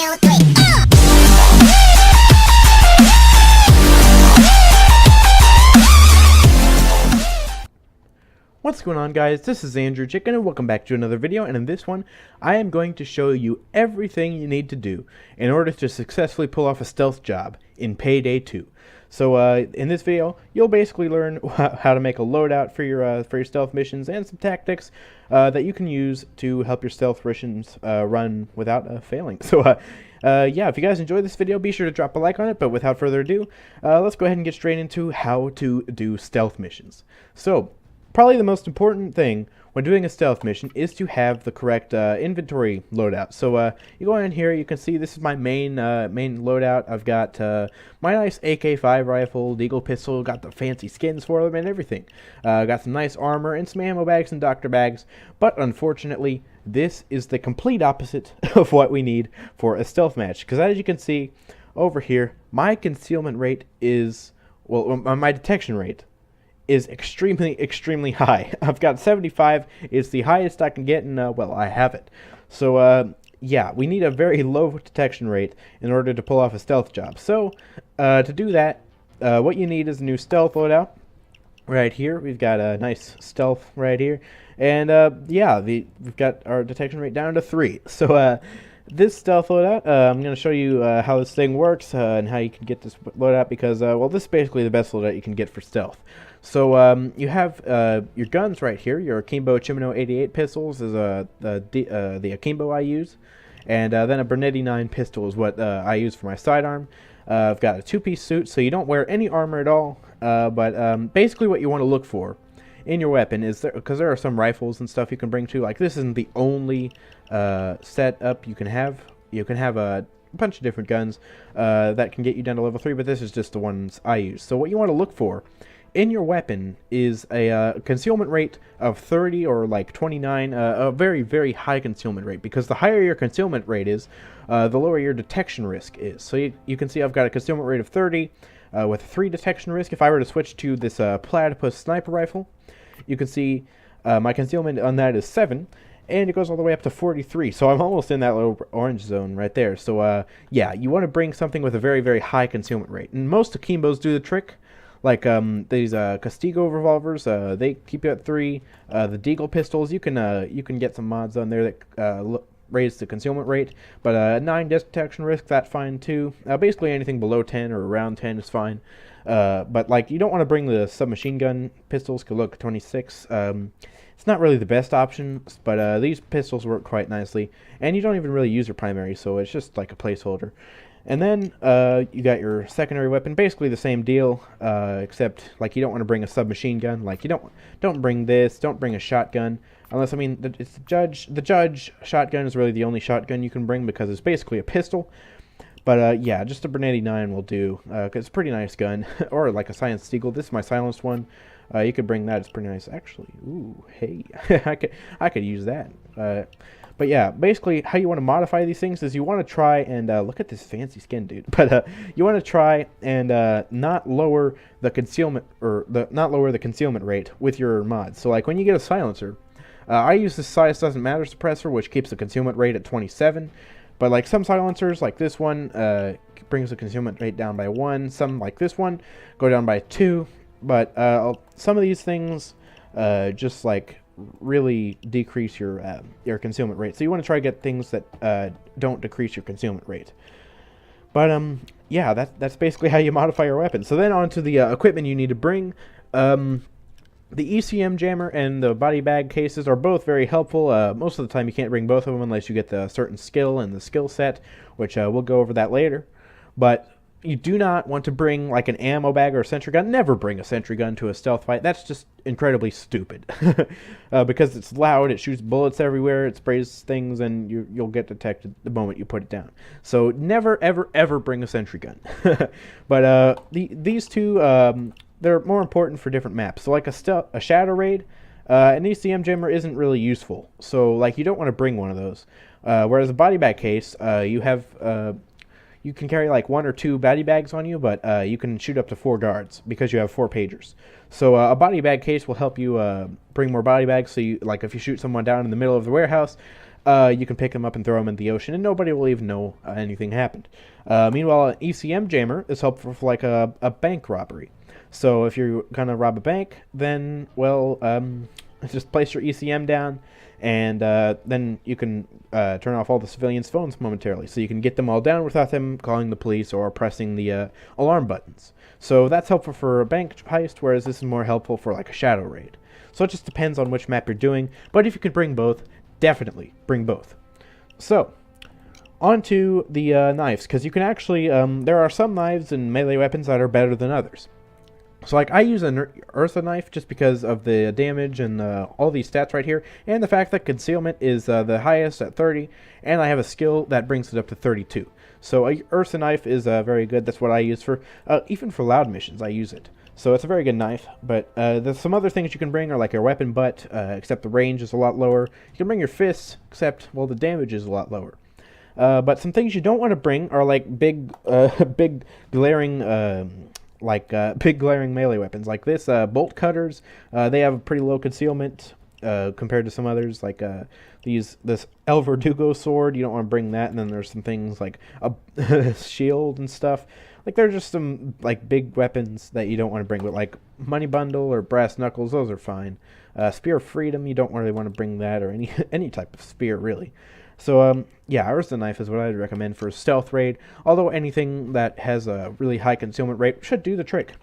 2, 3. What's going on, guys? This is AndrewChicken and welcome back to another video, and in this one I am going to show you everything you need to do in order to successfully pull off a stealth job in PayDay 2. So in this video you'll basically learn how to make a loadout for your stealth missions and some tactics that you can use to help your stealth missions run without failing. So yeah, if you guys enjoyed this video, be sure to drop a like on it, but without further ado, let's go ahead and get straight into how to do stealth missions. So probably the most important thing when doing a stealth mission is to have the correct inventory loadout. So you go in here, you can see this is my main loadout. I've got my nice AK-5 rifle, Deagle pistol, got the fancy skins for them and everything. Got some nice armor and some ammo bags and doctor bags, but unfortunately this is the complete opposite of what we need for a stealth match, because as you can see over here, my concealment rate is, well, my detection rate is extremely high. I've got 75. It's the highest I can get, and well, I have it. So yeah, we need a very low detection rate in order to pull off a stealth job. So to do that, what you need is a new stealth loadout. Right here, we've got a nice stealth right here, and yeah, we've got our detection rate down to 3. So this stealth loadout, I'm going to show you how this thing works and how you can get this loadout, because well, this is basically the best loadout you can get for stealth. So you have your guns right here. Your Akimbo Chimino 88 pistols is the Akimbo I use, and then a Bernetti 9 pistol is what I use for my sidearm. I've got a 2-piece suit, so you don't wear any armor at all, but basically what you want to look for in your weapon is, because there are some rifles and stuff you can bring too. Like, this isn't the only setup you can have. You can have a bunch of different guns that can get you down to level 3, but this is just the ones I use. So what you want to look for in your weapon is a concealment rate of 30 or like 29, a very high concealment rate, because the higher your concealment rate is, the lower your detection risk is. So you can see I've got a concealment rate of 30 with 3 detection risk. If I were to switch to this platypus sniper rifle, you can see my concealment on that is 7, and it goes all the way up to 43. So I'm almost in that little orange zone right there. So yeah, you want to bring something with a very high concealment rate, and most Akimbos do the trick. Like these Castigo revolvers, they keep you at 3. The Deagle pistols, you can get some mods on there that raise the concealment rate, but 9 detection risk, that's fine too. Basically anything below 10 or around 10 is fine. But like, you don't want to bring the submachine gun pistols, because look, 26. It's not really the best option, but these pistols work quite nicely, and you don't even really use your primary, so it's just like a placeholder. And then you got your secondary weapon, basically the same deal, except like you don't want to bring a submachine gun. Like, you don't bring this, don't bring a shotgun, unless, I mean, it's the judge shotgun is really the only shotgun you can bring, because it's basically a pistol. But yeah, just a Bernetti 9 will do, because it's a pretty nice gun. Or like a Science Deagle. This is my silenced one. You could bring that. It's pretty nice, actually. Ooh, hey, I could use that. But yeah, basically how you want to modify these things is you want to try and look at this fancy skin, dude. But you want to try and not lower the concealment, or not lower the concealment rate with your mods. So like, when you get a silencer, I use the size doesn't matter suppressor, which keeps the concealment rate at 27. But like, some silencers, like this one, brings the concealment rate down by 1. Some, like this one, go down by 2. But some of these things just like really decrease your concealment rate. So you want to try to get things that don't decrease your concealment rate. But yeah, that's basically how you modify your weapon. So then on to the equipment you need to bring. The ECM jammer and the body bag cases are both very helpful. Most of the time you can't bring both of them unless you get the certain skill and the skill set, which we'll go over that later. But you do not want to bring like an ammo bag or a sentry gun. Never bring a sentry gun to a stealth fight. That's just incredibly stupid. Because it's loud, it shoots bullets everywhere, it sprays things, and you'll get detected the moment you put it down. So never, ever bring a sentry gun. But these two, they're more important for different maps. So like a shadow raid, an ECM jammer isn't really useful. So like, you don't want to bring one of those. Whereas a body bag case, you can carry like 1 or 2 body bags on you, but you can shoot up to 4 guards because you have 4 pagers. So a body bag case will help you bring more body bags. So you, like, if you shoot someone down in the middle of the warehouse, you can pick them up and throw them in the ocean, and nobody will even know anything happened. Meanwhile, an ECM jammer is helpful for like a bank robbery. So if you're gonna rob a bank, then well, just place your ECM down, and then you can turn off all the civilians' phones momentarily, so you can get them all down without them calling the police or pressing the alarm buttons. So that's helpful for a bank heist, whereas this is more helpful for like a shadow raid. So it just depends on which map you're doing, but if you could bring both, definitely bring both. So, on to the knives, because you can actually, there are some knives and melee weapons that are better than others. So like I use an Eartha knife just because of the damage and all these stats right here, and the fact that concealment is the highest at 30, and I have a skill that brings it up to 32. So a Eartha knife is very good. That's what I use for, even for loud missions I use it. So it's a very good knife, but there's some other things you can bring are like your weapon butt, except the range is a lot lower. You can bring your fists, except, well, the damage is a lot lower. But some things you don't want to bring are like big glaring melee weapons like this. Bolt cutters, they have a pretty low concealment compared to some others, like this El Verdugo sword. You don't want to bring that. And then there's some things like a shield and stuff. Like there's just some like big weapons that you don't want to bring, but like money bundle or brass knuckles, those are fine. Spear of freedom, you don't really want to bring that, or any type of spear really. So yeah, Eartha knife is what I'd recommend for a stealth raid, although anything that has a really high concealment rate should do the trick.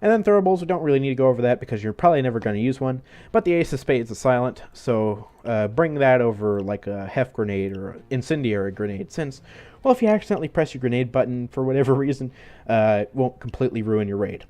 And then throwables, we don't really need to go over that because you're probably never going to use one, but the ace of spades is silent, so bring that over like a hef grenade or incendiary grenade, since, well, if you accidentally press your grenade button for whatever reason, it won't completely ruin your raid.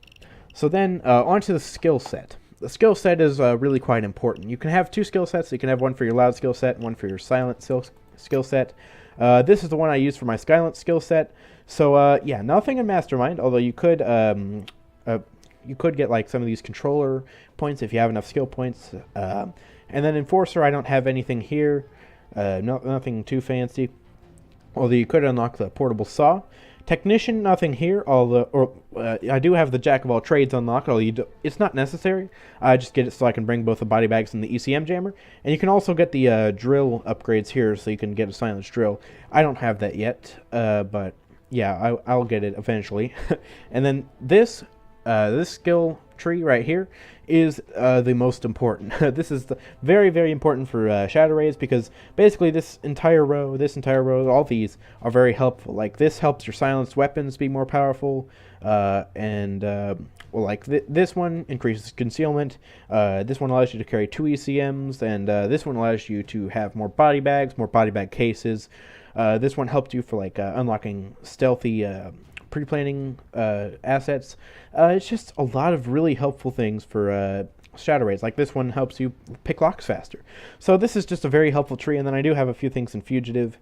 So then onto the skill set. The skill set is really quite important. You can have two skill sets. You can have one for your loud skill set and one for your silent skill set. This is the one I use for my silent skill set. So yeah, nothing in Mastermind, although you could get like some of these controller points if you have enough skill points. And then Enforcer, I don't have anything here. Nothing too fancy. Although you could unlock the portable saw. Technician, nothing here. I do have the Jack of all trades unlocked, although it's not necessary. I just get it so I can bring both the body bags and the ECM jammer. And you can also get the drill upgrades here, so you can get a silenced drill. I don't have that yet, but yeah, I'll get it eventually. And then this skill tree right here is the most important. This is very, very important for shadow raids, because basically this entire row, all these are very helpful. Like this helps your silenced weapons be more powerful, well, like this one increases concealment. This one allows you to carry 2 ECMs, and this one allows you to have more body bags, more body bag cases. This one helped you for like unlocking stealthy pre-planning assets. It's just a lot of really helpful things for shadow raids. Like this one helps you pick locks faster. So this is just a very helpful tree. And then I do have a few things in Fugitive,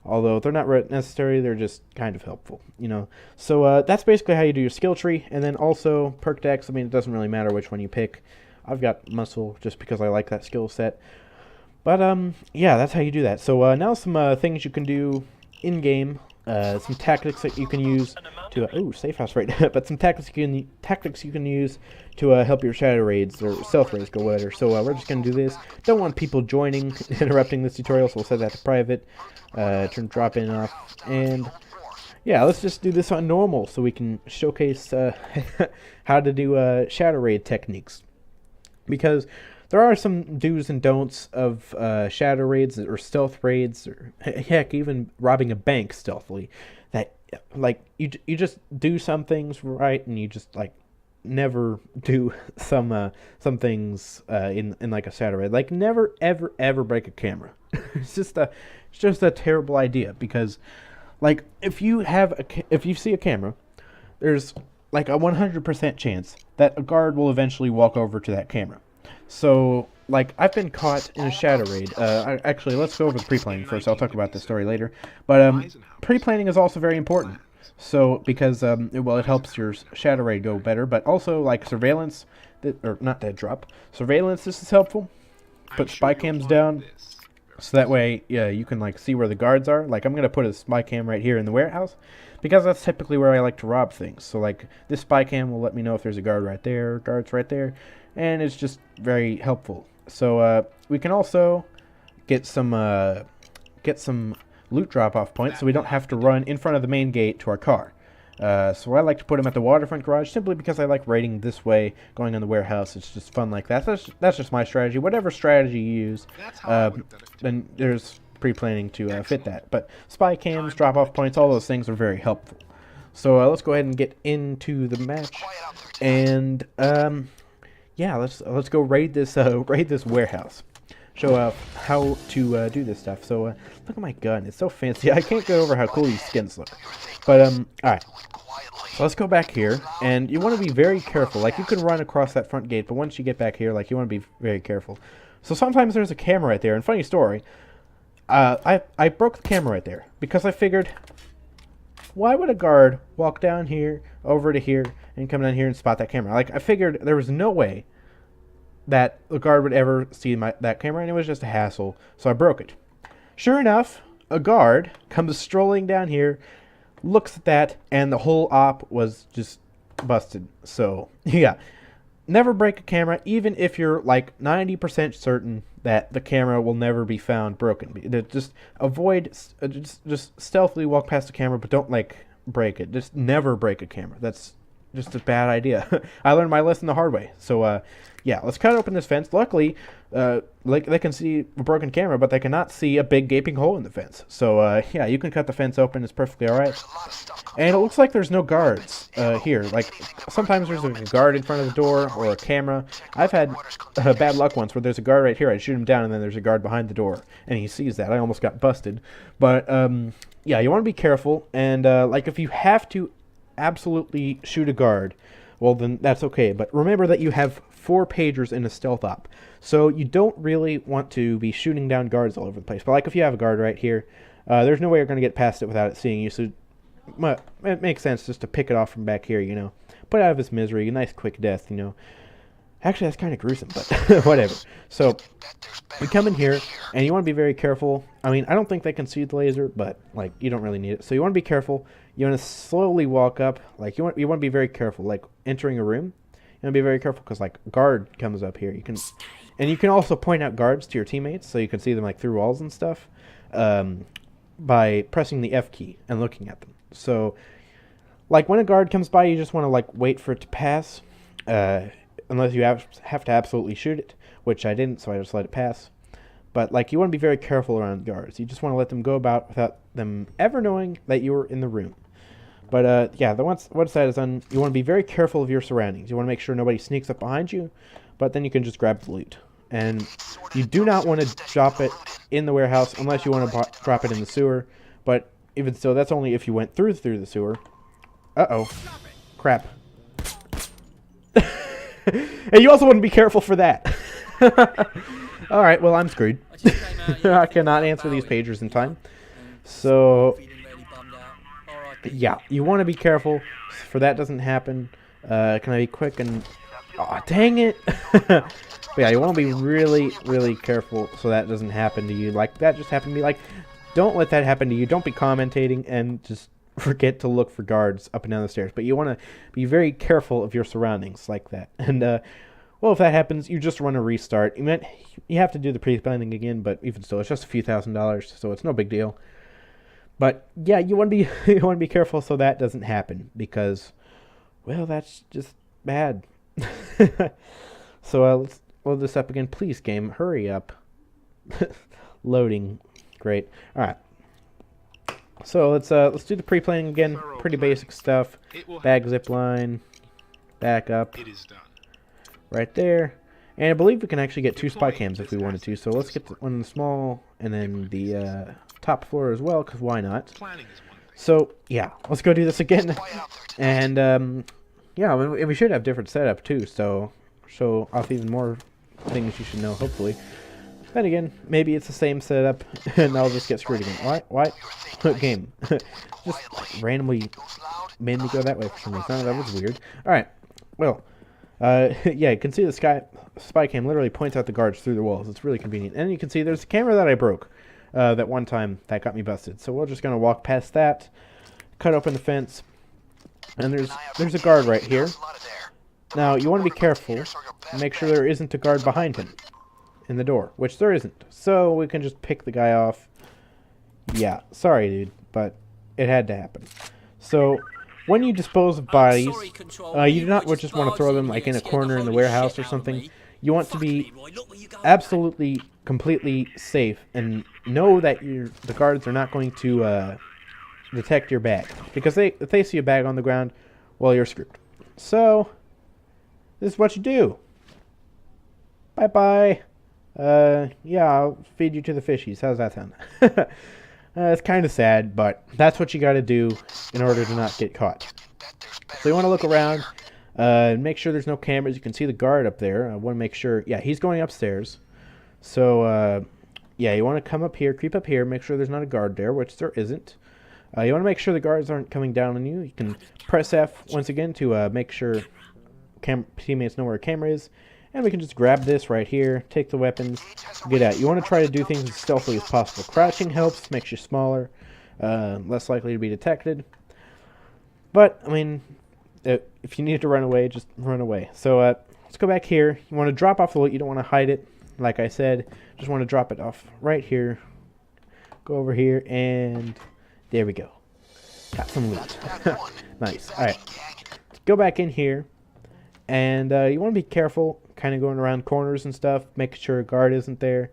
although they're not necessary, they're just kind of helpful, you know. So that's basically how you do your skill tree. And then also perk decks. I mean, it doesn't really matter which one you pick. I've got muscle just because I like that skill set. But yeah, that's how you do that. So now some things you can do in game. Some tactics that you can use to safe house right now, but some tactics you can use to help your shadow raids or stealth raids go better. So we're just gonna do this. Don't want people joining, interrupting this tutorial, so we'll set that to private. Turn drop in off, and yeah, let's just do this on normal so we can showcase how to do shadow raid techniques, because there are some do's and don'ts of shadow raids or stealth raids, or heck, even robbing a bank stealthily, that like you just do some things right, and you just like never do some things in like a shadow raid. Like never ever break a camera. It's just a terrible idea, because like if you see a camera, there's like a 100% chance that a guard will eventually walk over to that camera. So, like, I've been caught in a shadow raid. Actually, let's go over the pre-planning first. I'll talk about this story later. But pre-planning is also very important. So, because, it helps your shadow raid go better. But also, like, surveillance, or not dead drop. Surveillance, this is helpful. Put spy cams down. So that way, yeah, you can, like, see where the guards are. Like, I'm going to put a spy cam right here in the warehouse, because that's typically where I like to rob things. So, like, this spy cam will let me know if there's a guard right there, guards right there. And it's just very helpful. So we can also get some get some loot drop-off points so we don't have to run in front of the main gate to our car. So I like to put them at the waterfront garage simply because I like raiding this way, going on the warehouse. It's just fun like that. That's just my strategy. Whatever strategy you use, then there's pre-planning to fit that. But spy cams, drop-off points, all those things are very helpful. So let's go ahead and get into the match, and yeah, let's go raid this warehouse. Show how to do this stuff. So look at my gun; it's so fancy. I can't get over how cool these skins look. But all right. So let's go back here, and you want to be very careful. Like, you can run across that front gate, but once you get back here, like, you want to be very careful. So sometimes there's a camera right there, and funny story, I broke the camera right there, because I figured, why would a guard walk down here, over to here, and come down here and spot that camera? Like, I figured there was no way that the guard would ever see that camera, and it was just a hassle, so I broke it. Sure enough, a guard comes strolling down here, looks at that, and the whole op was just busted. So, yeah. Never break a camera, even if you're like 90% certain that the camera will never be found broken. Just avoid, just stealthily walk past the camera, but don't like break it. Just never break a camera. That's just a bad idea. I learned my lesson the hard way. So, yeah, let's cut open this fence. Luckily, like they can see a broken camera, but they cannot see a big gaping hole in the fence. So, yeah, you can cut the fence open. It's perfectly all right. And it looks like there's no guards here. Like, sometimes there's a guard in front of the door or a camera. I've had bad luck once where there's a guard right here. I shoot him down, and then there's a guard behind the door, and he sees that. I almost got busted. But, yeah, you want to be careful. And, like, if you have to absolutely shoot a guard, well, then that's okay. But remember that you have 4 pagers in a stealth op, so you don't really want to be shooting down guards all over the place. But like if you have a guard right here, there's no way you're going to get past it without it seeing you, so it makes sense just to pick it off from back here, you know. Put out of his misery, a nice quick death, you know. Actually, that's kind of gruesome, but whatever. So, we come in here, and you want to be very careful. I mean, I don't think they can see the laser, but, like, you don't really need it. So you want to be careful. You want to slowly walk up. Like, you want to be very careful. Like, entering a room, you want to be very careful, because, like, guard comes up here. And you can also point out guards to your teammates, so you can see them, like, through walls and stuff, by pressing the F key and looking at them. So, like, when a guard comes by, you just want to, like, wait for it to pass, unless you have to absolutely shoot it, which I didn't, so I just let it pass. But, like, you want to be very careful around guards. You just want to let them go about without them ever knowing that you were in the room. But, yeah, once that is done, you want to be very careful of your surroundings. You want to make sure nobody sneaks up behind you, but then you can just grab the loot. And you do not want to drop it in the warehouse unless you want to drop it in the sewer. But even still, that's only if you went through the sewer. Uh-oh. Crap. And you also want to be careful for that. Alright, well, I'm screwed. I cannot answer these pagers in time. So, yeah, you want to be careful for that doesn't happen. Can I be quick and... Aw, dang it! But yeah, you want to be really, really careful so that doesn't happen to you. Like, that just happened to me. Like, don't let that happen to you. Don't be commentating and just forget to look for guards up and down the stairs. But you want to be very careful of your surroundings like that. And, well, if that happens, you just run a restart. You have to do the pre-planning again, but even still, it's just a few $1,000s, so it's no big deal. But, yeah, you want to be careful so that doesn't happen, because, well, that's just bad. So, let's load this up again. Please, game, hurry up. Loading. Great. All right. So let's do the pre-planning again. Pretty basic stuff. Bag zip line. Back up. It is done. Right there. And I believe we can actually get 2 spy cams if we wanted to. So let's get one in the small and then the top floor as well, because why not? So yeah, let's go do this again. And yeah, we should have different setup too. So show off even more things you should know, hopefully. Then again, maybe it's the same setup, and I'll just get screwed again. Why? Game. Just randomly made me go that way for some reason. That was weird. Alright, well, yeah, you can see the spy cam literally points out the guards through the walls. It's really convenient. And you can see there's a camera that I broke that one time that got me busted. So we're just going to walk past that, cut open the fence, and there's a guard right here. Now, you want to be careful, make sure there isn't a guard behind him in the door, which there isn't. So we can just pick the guy off Yeah, sorry, dude, but it had to happen. So, when you dispose of bodies, you do not just want to throw them like in a corner in the warehouse or something. You want to be absolutely, completely safe and know that the guards are not going to detect your bag. Because if they see a bag on the ground, well, you're screwed. So, this is what you do. Bye-bye. Yeah, I'll feed you to the fishies. How's that sound? It's kind of sad, but that's what you got to do in order to not get caught. So you want to look around and make sure there's no cameras. You can see the guard up there. I want to make sure. Yeah, he's going upstairs. So, yeah, you want to come up here, creep up here, make sure there's not a guard there, which there isn't. You want to make sure the guards aren't coming down on you. You can press F once again to make sure teammates know where a camera is. And we can just grab this right here, take the weapons, get out. You want to try to do things as stealthily as possible. Crouching helps, makes you smaller, less likely to be detected. But, I mean, if you need to run away, just run away. So, let's go back here. You want to drop off the loot. You don't want to hide it. Like I said, just want to drop it off right here. Go over here, and there we go. Got some loot. Nice. All right. Let's go back in here. And you want to be careful, kind of going around corners and stuff, making sure a guard isn't there.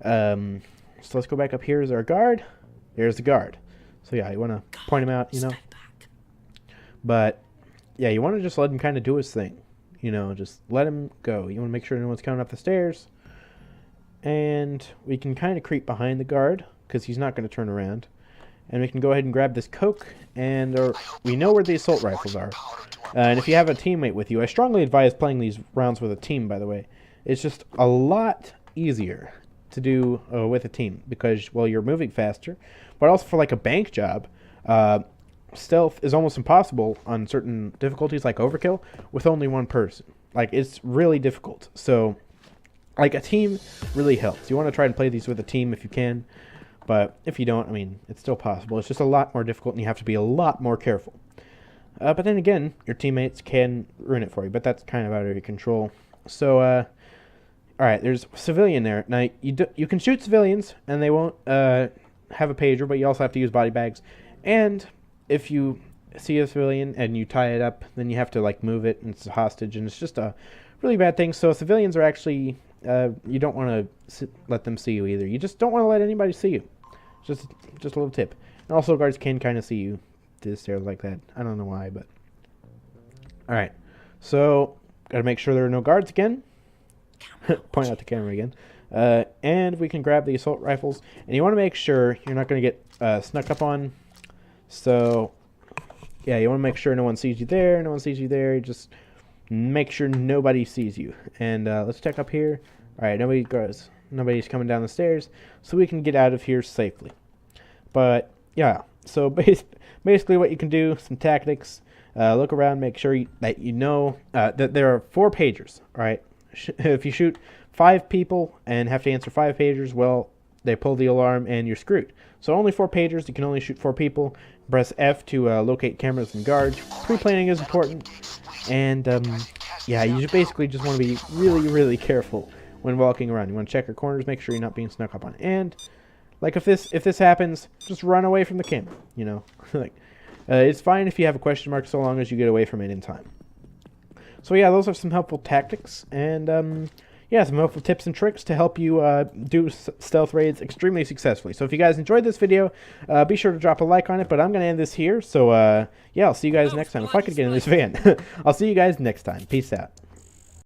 So let's go back up here. Is our guard? There's the guard. So yeah, you want to point him out, you know. But yeah, you want to just let him kind of do his thing. You know, just let him go. You want to make sure no one's coming up the stairs. And we can kind of creep behind the guard because he's not going to turn around. And we can go ahead and grab this Coke, and we know where the assault rifles are. And if you have a teammate with you, I strongly advise playing these rounds with a team, by the way. It's just a lot easier to do with a team because, well, you're moving faster. But also for like a bank job, stealth is almost impossible on certain difficulties like Overkill with only one person. Like, it's really difficult. So, like, a team really helps. You want to try and play these with a team if you can. But if you don't, I mean, it's still possible. It's just a lot more difficult, and you have to be a lot more careful. But then again, your teammates can ruin it for you, but that's kind of out of your control. So, all right, there's a civilian there. Now, you can shoot civilians, and they won't have a pager, but you also have to use body bags. And if you see a civilian and you tie it up, then you have to, like, move it, and it's a hostage, and it's just a really bad thing. So civilians are actually, you don't want to let them see you either. You just don't want to let anybody see you. Just a little tip. And also, guards can kind of see you to the stairs like that. I don't know why, but all right. So, got to make sure there are no guards again. Point out the camera again. And we can grab the assault rifles. And you want to make sure you're not going to get snuck up on. So, yeah, you want to make sure no one sees you there. No one sees you there. Just make sure nobody sees you. And let's check up here. All right, nobody's coming down the stairs, so we can get out of here safely. But yeah, so basically what you can do, some tactics, look around, make sure that you know that there are 4 pagers, all right? If you shoot 5 people and have to answer 5 pagers, well, they pull the alarm and you're screwed. So only 4 pagers, you can only shoot 4 people. Press F to locate cameras and guards. Pre-planning is important. And yeah, you basically just want to be really, really careful when walking around. You want to check your corners, make sure you're not being snuck up on. And like if this happens, just run away from the camera, you know. Like it's fine if you have a question mark so long as you get away from it in time. So yeah, those are some helpful tactics and yeah, some helpful tips and tricks to help you do stealth raids extremely successfully. So if you guys enjoyed this video, be sure to drop a like on it, but I'm going to end this here. So yeah, I'll see you guys next time. If I could get in this van. I'll see you guys next time. Peace out.